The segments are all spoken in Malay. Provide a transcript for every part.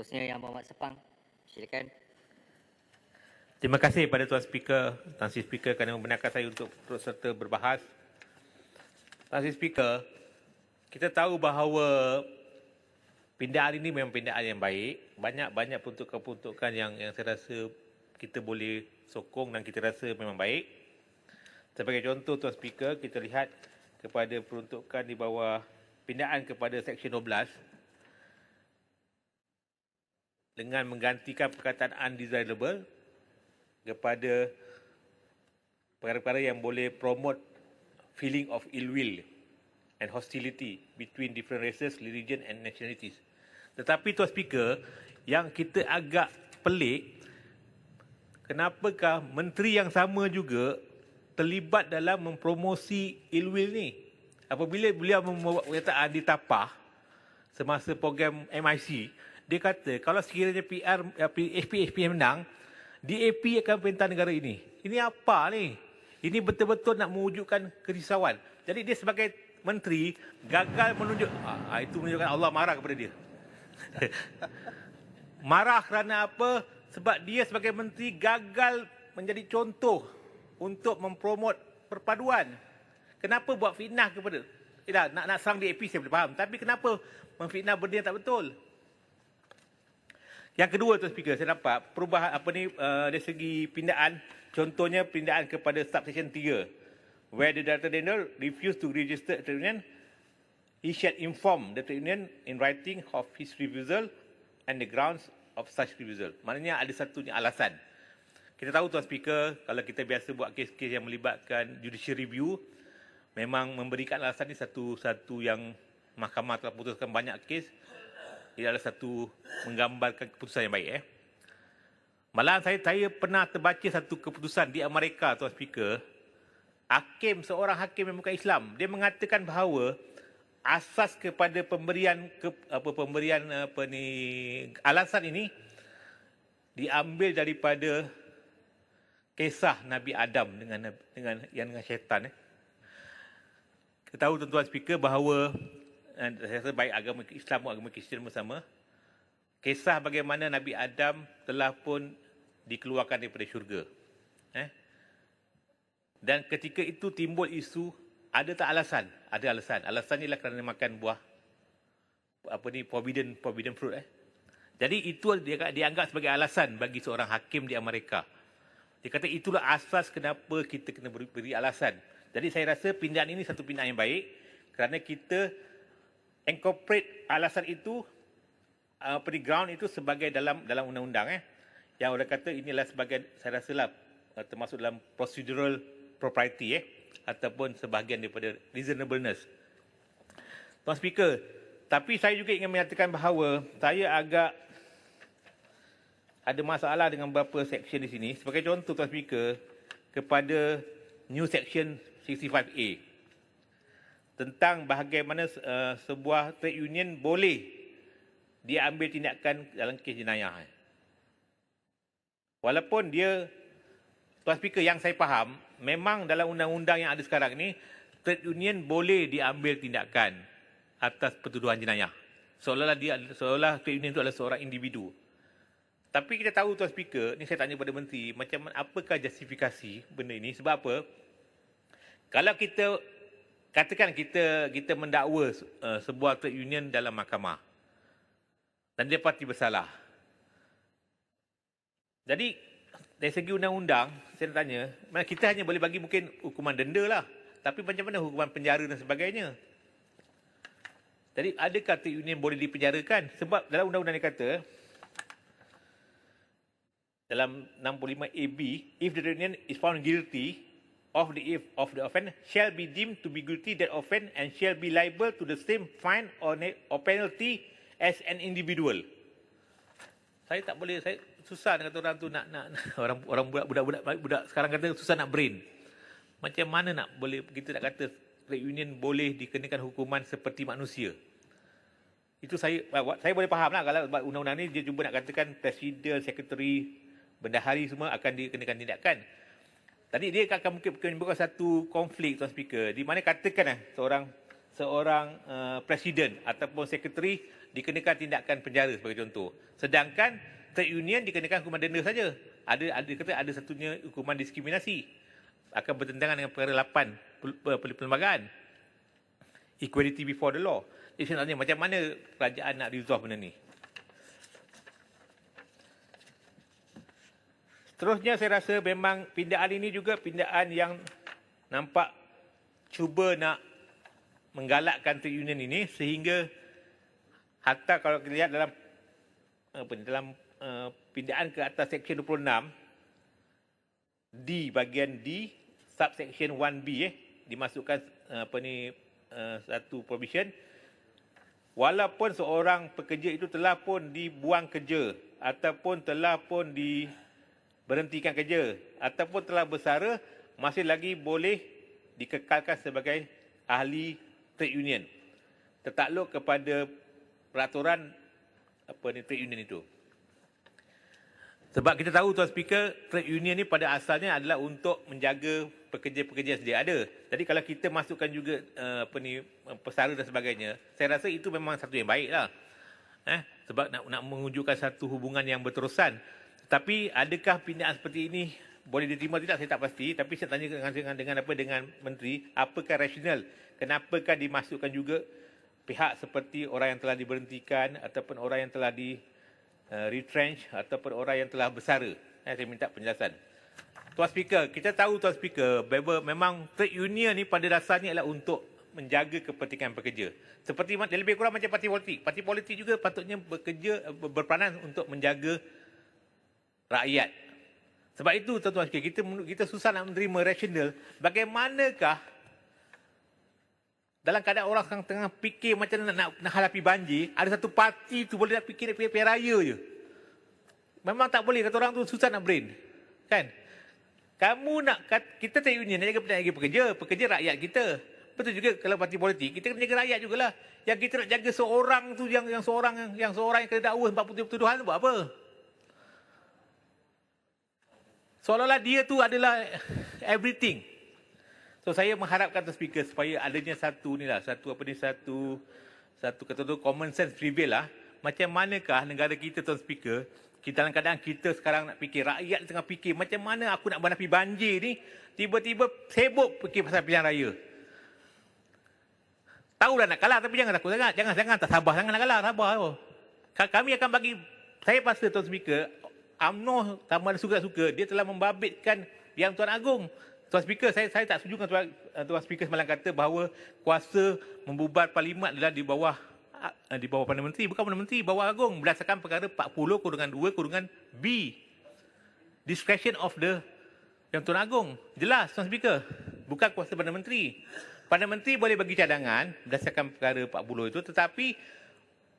Seterusnya Yang Berhormat Sepang. Silakan. Terima kasih kepada Tuan Speaker, Tan Sri Speaker kerana membenarkan saya untuk turut serta berbahas. Tan Sri Speaker, kita tahu bahawa pindaan ini memang pindaan yang baik. Banyak peruntukan-peruntukan yang saya rasa kita boleh sokong dan kita rasa memang baik. Sebagai contoh Tuan Speaker, kita lihat kepada peruntukan di bawah pindaan kepada Seksyen 12 dengan menggantikan perkataan undesirable kepada perkara-perkara yang boleh promote feeling of ill will and hostility between different races, religion and nationalities. Tetapi Tuan Speaker, yang kita agak pelik, kenapakah menteri yang sama juga terlibat dalam mempromosi ill will ni? Apabila beliau membuat pernyataan di Tapah semasa program MIC, dia kata kalau sekiranya SPP menang, DAP akan perintah negara ini. Ini apa ni? Ini betul-betul nak mewujudkan kerisauan. Jadi dia sebagai menteri gagal menunjuk, itu menunjukkan Allah marah kepada dia. Marah kerana apa? Sebab dia sebagai menteri gagal menjadi contoh untuk mempromot perpaduan. Kenapa buat fitnah kepada? Nak serang DAP saya boleh faham. Tapi kenapa memfitnah benda yang tak betul? Yang kedua Tuan Speaker, saya nampak perubahan dari segi pindaan, contohnya pindaan kepada subsection 3, where the Director General refuse to register trade union, he shall inform the trade union in writing of his refusal and the grounds of such refusal. Maknanya ada satunya alasan. Kita tahu Tuan Speaker, kalau kita biasa buat kes-kes yang melibatkan judicial review, memang memberikan alasan ini satu yang mahkamah telah putuskan banyak kes. Ia adalah satu menggambarkan keputusan yang baik. Malahan saya pernah terbaca satu keputusan di Amerika, Tuan Speaker. Seorang hakim yang bukan Islam, dia mengatakan bahawa asas kepada alasan ini diambil daripada kisah Nabi Adam dengan syaitan. Kita tahu tuan-tuan Speaker bahawa saya rasa baik agama Islam maupun agama Kristian bersama, kisah bagaimana Nabi Adam telah pun dikeluarkan daripada syurga. Dan ketika itu timbul isu, ada tak alasan? Ada alasan. Alasan ialah kerana makan buah forbidden fruit. Jadi itu dianggap sebagai alasan bagi seorang hakim di Amerika. Dia kata itulah asas kenapa kita kena beri alasan. Jadi saya rasa pindaan ini satu pindaan yang baik kerana kita incorporate alasan itu, ground itu sebagai dalam undang-undang. Yang orang kata inilah sebagai, saya rasalah termasuk dalam procedural propriety ataupun sebahagian daripada reasonableness. Tuan Speaker, tapi saya juga ingin menyatakan bahawa saya agak ada masalah dengan beberapa section di sini. Sebagai contoh Tuan Speaker, kepada new section 65A tentang bagaimana sebuah trade union boleh diambil tindakan dalam kes jenayah. Walaupun dia, Tuan Speaker, yang saya faham, memang dalam undang-undang yang ada sekarang ni, trade union boleh diambil tindakan atas pertuduhan jenayah. Seolah trade union itu adalah seorang individu. Tapi kita tahu Tuan Speaker, ni saya tanya kepada menteri, macam apakah justifikasi benda ini? Sebab apa? Kalau kita katakan kita mendakwa sebuah trade union dalam mahkamah dan dia pasti bersalah. Jadi dari segi undang-undang, saya nak tanya, kita hanya boleh bagi mungkin hukuman denda lah. Tapi macam mana hukuman penjara dan sebagainya? Jadi adakah trade union boleh dipenjarakan? Sebab dalam undang-undang dia kata, dalam 65AB, if the trade union is found guilty of the offence, shall be deemed to be guilty that offence and shall be liable to the same fine or penalty as an individual. Saya tak boleh, saya susah nak kata orang tu nak orang budak sekarang kata susah nak brain. Macam mana nak boleh kita nak kata trade union boleh dikenakan hukuman seperti manusia? Itu saya boleh faham lah kalau undang-undang ni dia cuba nak katakan presiden, sekretari, bendahari semua akan dikenakan tindakan. Tadi dia akan mungkin menimbulkan satu konflik, Tuan Speaker, di mana katakan seorang presiden ataupun sekretari dikenakan tindakan penjara sebagai contoh. Sedangkan trade union dikenakan hukuman denda saja. Ada satunya hukuman diskriminasi. Akan bertentangan dengan perkara 8 perlembagaan. Equality before the law. Jadi sebenarnya macam mana kerajaan nak resolve benda ni? Seterusnya saya rasa memang pindaan ini juga pindaan yang nampak cuba nak menggalakkan trade union ini sehingga hatta kalau kita lihat dalam pindaan ke atas Seksyen 26 D bahagian D subsection 1B dimasukkan satu provision walaupun seorang pekerja itu telah pun dibuang kerja ataupun telah pun diberhentikan kerja ataupun telah bersara masih lagi boleh dikekalkan sebagai ahli trade union tertakluk kepada peraturan trade union itu. Sebab kita tahu Tuan Speaker, trade union ni pada asalnya adalah untuk menjaga pekerja-pekerja yang sedia ada. Jadi kalau kita masukkan juga pesara dan sebagainya, saya rasa itu memang satu yang baik lah. Sebab nak mewujudkan satu hubungan yang berterusan. Tetapi adakah pindaan seperti ini boleh diterima tidak, saya tak pasti. Tapi saya tanya dengan Menteri, apakah rasional? Kenapakah dimasukkan juga pihak seperti orang yang telah diberhentikan ataupun orang yang telah retrench ataupun orang yang telah bersara? Saya minta penjelasan. Tuan Speaker, kita tahu Tuan Speaker, memang trade union ni pada dasarnya adalah untuk menjaga kepentingan pekerja. Seperti lebih kurang macam parti politik. Parti politik juga patutnya berperanan untuk menjaga rakyat. Sebab itu Tuan Speaker, kita susah nak menerima rasional. Bagaimanakah dalam keadaan orang sekarang tengah fikir macam nak hadapi banjir, ada satu parti tu boleh nak fikir raya je. Memang tak boleh, kata orang tu susah nak brain. Kan? Kamu nak, kita trade union nak jaga pekerja rakyat kita. Betul juga kalau parti politik, kita kena jaga rakyat jugalah. Yang kita nak jaga seorang tu, yang seorang yang kena dakwa 40 tuduhan tu buat apa? Seolah-olah dia tu adalah everything. So saya mengharapkan Tuan Speaker supaya adanya satu kata tu common sense prevail lah. Macam manakah negara kita Tuan Speaker, kita dalam keadaan kita sekarang nak fikir, rakyat tengah fikir macam mana aku nak menghadapi banjir ni, tiba-tiba sibuk fikir pasal pilihan raya. Tahulah nak kalah tapi jangan takut sangat, jangan tak sabar sangat nak kalah, sabar tu. Kami akan bagi, saya rasa Tuan Speaker, UMNO sama ada suka-suka, dia telah membabitkan Yang Tuan Agong. Tuan Speaker, saya tak setuju dengan Tuan Speaker semalam kata bahawa kuasa membubar parlimen adalah di bawah Perdana Menteri. Bukan Perdana Menteri, bawah Agong. Berdasarkan perkara 40/2/B. Discretion of the Yang Tuan Agong. Jelas Tuan Speaker. Bukan kuasa Perdana Menteri. Perdana Menteri boleh bagi cadangan berdasarkan perkara 40 itu, tetapi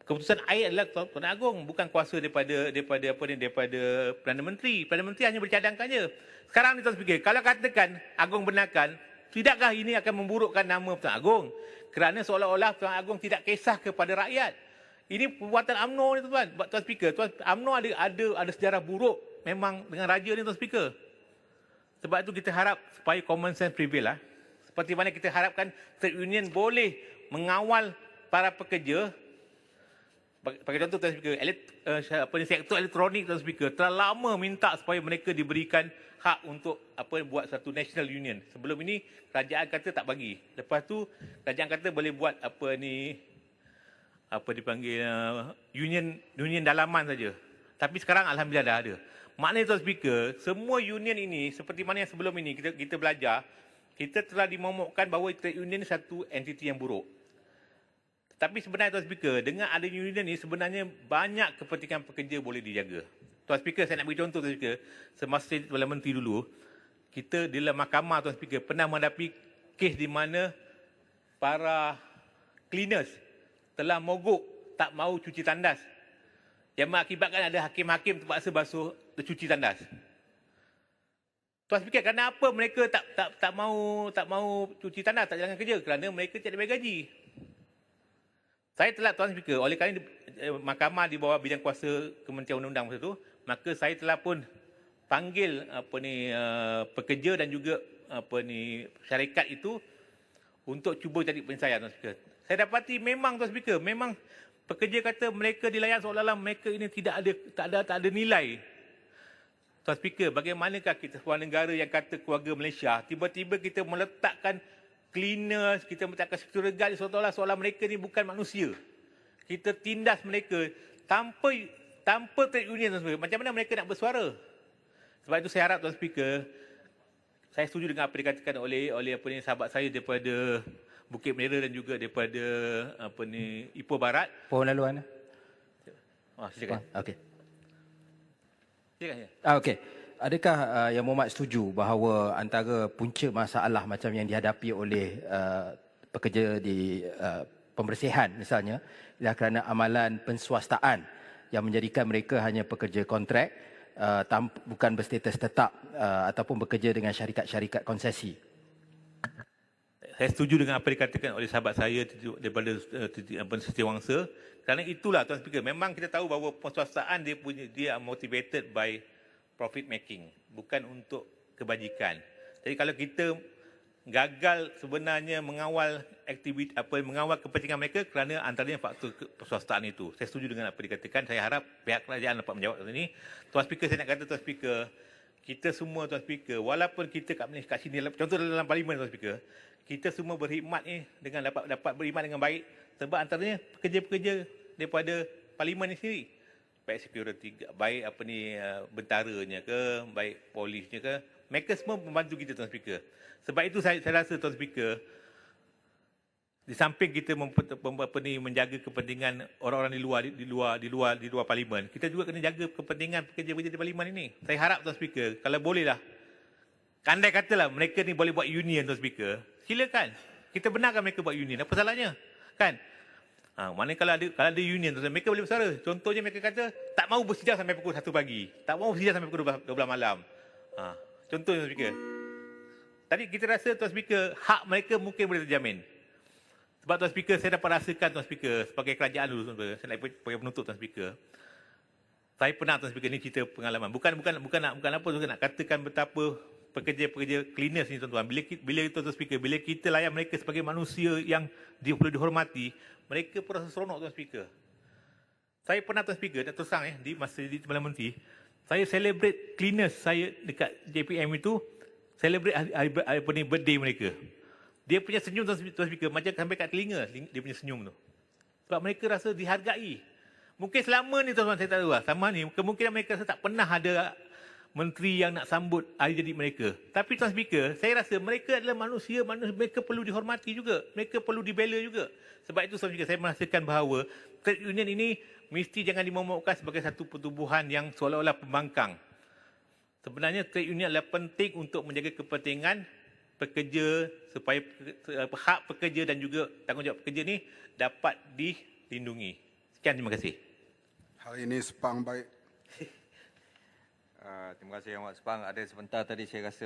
keputusan akhir adalah Tuan Agong, bukan kuasa daripada Perdana Menteri. Perdana Menteri hanya bercadangkan je. Sekarang ni Tuan Speaker, kalau katakan Agong benarkan, tidakkah ini akan memburukkan nama Tuan Agong? Kerana seolah-olah Tuan Agong tidak kisah kepada rakyat. Ini perbuatan UMNO ni Tuan Speaker. UMNO ada sejarah buruk memang dengan raja ni Tuan Speaker. Sebab itu kita harap supaya common sense prevail lah. Seperti mana kita harapkan trade union boleh mengawal para pekerja. Bagi contoh Tuan Speaker, sektor elektronik Tuan Speaker telah lama minta supaya mereka diberikan hak untuk buat satu national union. Sebelum ini kerajaan kata tak bagi. Lepas tu kerajaan kata boleh buat dipanggil union dalaman saja. Tapi sekarang alhamdulillah dah ada. Maknanya Tuan Speaker, semua union ini seperti mana yang sebelum ini kita belajar, kita telah dimomokkan bahawa trade union satu entiti yang buruk. Tapi sebenarnya Tuan Speaker, dengan adanya union ni sebenarnya banyak kepentingan pekerja boleh dijaga. Tuan Speaker, saya nak beri contoh Tuan Speaker. Semasa saya Perdana Menteri dulu, kita di dalam mahkamah Tuan Speaker pernah menghadapi kes di mana para cleaners telah mogok tak mahu cuci tandas. Yang mengakibatkan ada hakim-hakim terpaksa basuh cuci tandas. Tuan Speaker, kenapa mereka tak mahu cuci tandas, tak jalankan kerja? Kerana mereka tidak dibayar gaji. Saya telah Tuan Speaker, oleh kerana mahkamah di bawah bidang kuasa Kementerian Undang-Undang masa itu, maka saya telah pun panggil pekerja dan juga syarikat itu untuk cuba cari penyelesaian Tuan Speaker. Saya dapati memang Tuan Speaker, memang Pekerja kata mereka dilayan seolah-olah mereka ini tak ada nilai. Tuan Speaker, bagaimanakah kita sebuah negara yang kata keluarga Malaysia, tiba-tiba kita meletakkan cleaners, kita meletakkan security guard seolah-olah mereka ni bukan manusia. Kita tindas mereka tanpa trade union, Tuan Speaker. Macam mana mereka nak bersuara? Sebab itu saya harap, Tuan Speaker, saya setuju dengan apa dikatakan oleh sahabat saya daripada Bukit Merah dan juga daripada Ipoh Barat. Pohon laluan. Silakan. Okey. Silakan ya. Okey. Adakah Yang Mohd setuju bahawa antara punca masalah macam yang dihadapi oleh pekerja di pembersihan misalnya ialah kerana amalan penswastaan yang menjadikan mereka hanya pekerja kontrak, bukan berstatus tetap ataupun bekerja dengan syarikat-syarikat konsesi? Saya setuju dengan apa dikatakan oleh sahabat saya daripada Setiawangsa. Kerana itulah, Tuan Speaker, memang kita tahu bahawa penswastaan dia motivated by profit making, bukan untuk kebajikan. Jadi kalau kita gagal sebenarnya mengawal mengawal kepentingan mereka kerana antaranya faktor perswastaan itu. Saya setuju dengan apa dikatakan. Saya harap pihak kerajaan dapat menjawab ini. Tuan Speaker, saya nak kata, Tuan Speaker, kita semua, Tuan Speaker, walaupun kita kat sini, contoh dalam parlimen, Tuan Speaker, kita semua berkhidmat ni dengan dapat berkhidmat dengan baik sebab antaranya pekerja-pekerja daripada parlimen ni sendiri. Baik security, baik bentaranya ke, baik polisnya ke, mereka semua membantu kita, Tuan Speaker. Sebab itu saya rasa, Tuan Speaker, di samping kita menjaga kepentingan orang-orang di luar parlimen, kita juga kena jaga kepentingan pekerja-pekerja di parlimen ini. Saya harap, Tuan Speaker, kalau bolehlah, andai katalah mereka ni boleh buat union, Tuan Speaker, silakan. Kita benarkan mereka buat union. Apa salahnya? Kan? Mana kalau ada union, mereka boleh bersuara. Contohnya mereka kata tak mahu bersidang sampai pukul 1 pagi. Tak mahu bersidang sampai pukul 12 malam. Contoh, Tuan Speaker. Tadi kita rasa, Tuan Speaker, hak mereka mungkin boleh terjamin. Sebab, Tuan Speaker, saya dapat rasakan, Tuan Speaker, sebagai kerajaan dulu, Tuan Speaker, saya nak sebagai penuntut, Tuan Speaker. Saya pernah, Tuan Speaker, ni cerita pengalaman. Bukan apa, Tuan, nak katakan betapa pekerja-pekerja cleaners ni, tuan-tuan, bila Tuan Speaker, bila kita layan mereka sebagai manusia yang perlu dihormati, mereka pun rasa seronok, Tuan Speaker. Saya pernah, Tuan Speaker, terus terang di masa di Timbalan Menteri, saya celebrate cleaners saya dekat JPM itu, celebrate hari birthday mereka. Dia punya senyum, Tuan Speaker, macam sampai kat telinga dia punya senyum tu. Sebab mereka rasa dihargai. Mungkin selama ni, tuan-tuan, saya tak tahu lah, selama ni kemungkinan mereka rasa tak pernah ada menteri yang nak sambut hari jadi mereka. Tapi, Tuan Speaker, saya rasa mereka adalah manusia, mereka perlu dihormati juga. Mereka perlu dibela juga. Sebab itu, Tuan Speaker, saya merasakan bahawa trade union ini mesti jangan dimomokkan sebagai satu pertubuhan yang seolah-olah pembangkang. Sebenarnya trade union adalah penting untuk menjaga kepentingan pekerja supaya hak pekerja dan juga tanggungjawab pekerja ni dapat dilindungi. Sekian, terima kasih. Hari ini Sepang baik. Terima kasih Yang Amat Sepang. Ada sebentar tadi saya rasa